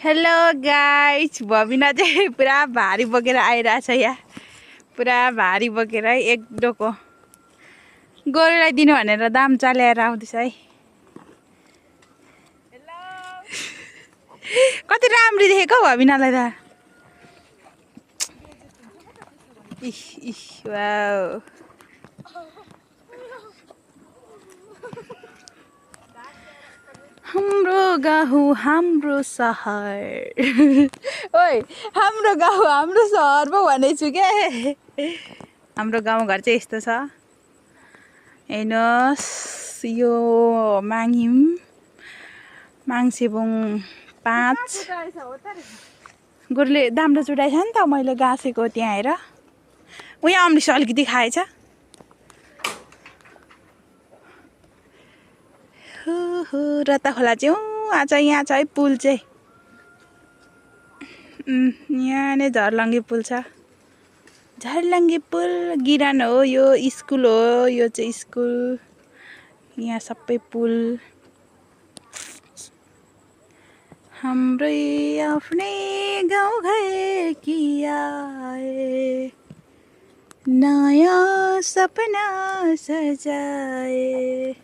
Hello guys, Babina चाहिँ पुरा भारी बोकेर आइरहेछ यहाँ। पुरा भारी बोकेर है, एक डोको गोरुलाई दिनु भनेर दाम चाल्याएर आउँदैछ है। कति राम्री देखेको हौ बबिनालाई त। इह इह वाउ। हाम्रो गाउँ हाम्रो सहर। ओइ, हाम्रो गाउँ हाम्रो सहर पो भनेछु के। हाम्रो गाउँघर चाहिँ यस्तो छ। हेर्नुहोस्, यो माङहिम माङसेबुङ 5 गोरुले दाम्रो चुडाएछ नि त। मैले गाँसेको त्यहाँ हेर। उहाँ अम्लिस अलिकति खाएछ। रता खोला चाहिँ आज यहाँ छ है पुल चाहिँ। यहाँ नै झर्लङ्गे पुल छ। झर्लङ्गे पुल गिरान हो, यो स्कुल हो, यो चाहिँ स्कुल। यहाँ सबै पुल। हाम्रै आफ्नै गाउँ गए कि आए, नयाँ सपना सजाए।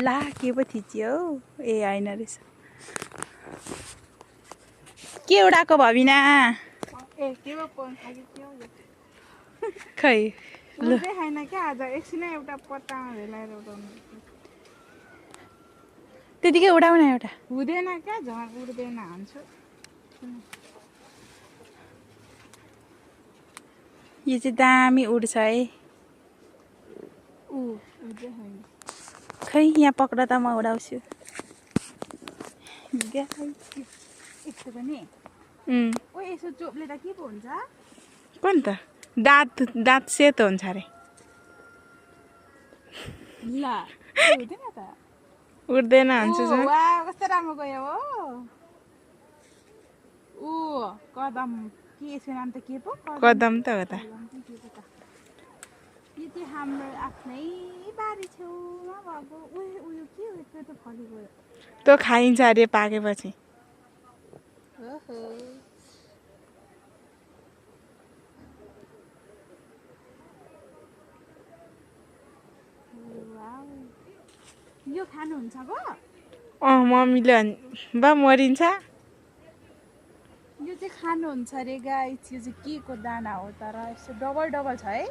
ला के पो थिच्यो हौ। ए होइन रहेछ। के उडाको भबिना? खै ल खाइन क्या आज एकछिनै एउटा पत्तामा भेलाएर उडाउनु। त्यतिकै उडाउन एउटा। हुँदैन क्या, झन् उड्दैन हान्छु। यो चाहिँ दामी उड्छ है। उड्दै होइन। खै यहाँ पक्र त म उडाउँछु। यस्तो पनि ओ यसो चोप्ले त के पो हुन्छ? कुन त? दाँत सेतो हुन्छ अरे। ल हुँदैन त। उड्दैन हान्छु ओ वाह, कस्तो राम्रो गयो हो। ऊ कदम के यसको नाम त के पो? कदम त हो त। यो चाहिँ हाम्रो आफ्नै बारी छेउमा भएको। उयो के हो यत्रो त फली गयो। त्यो खाइन्छ अरे पाकेपछि। ओहो, यो खानुहुन्छ गो? मम्मीले बा मरिन्छ। यो चाहिँ खानुहुन्छ अरे गाइस। यो चाहिँ के को दाना हो तर यस्तो डबल डबल छ है।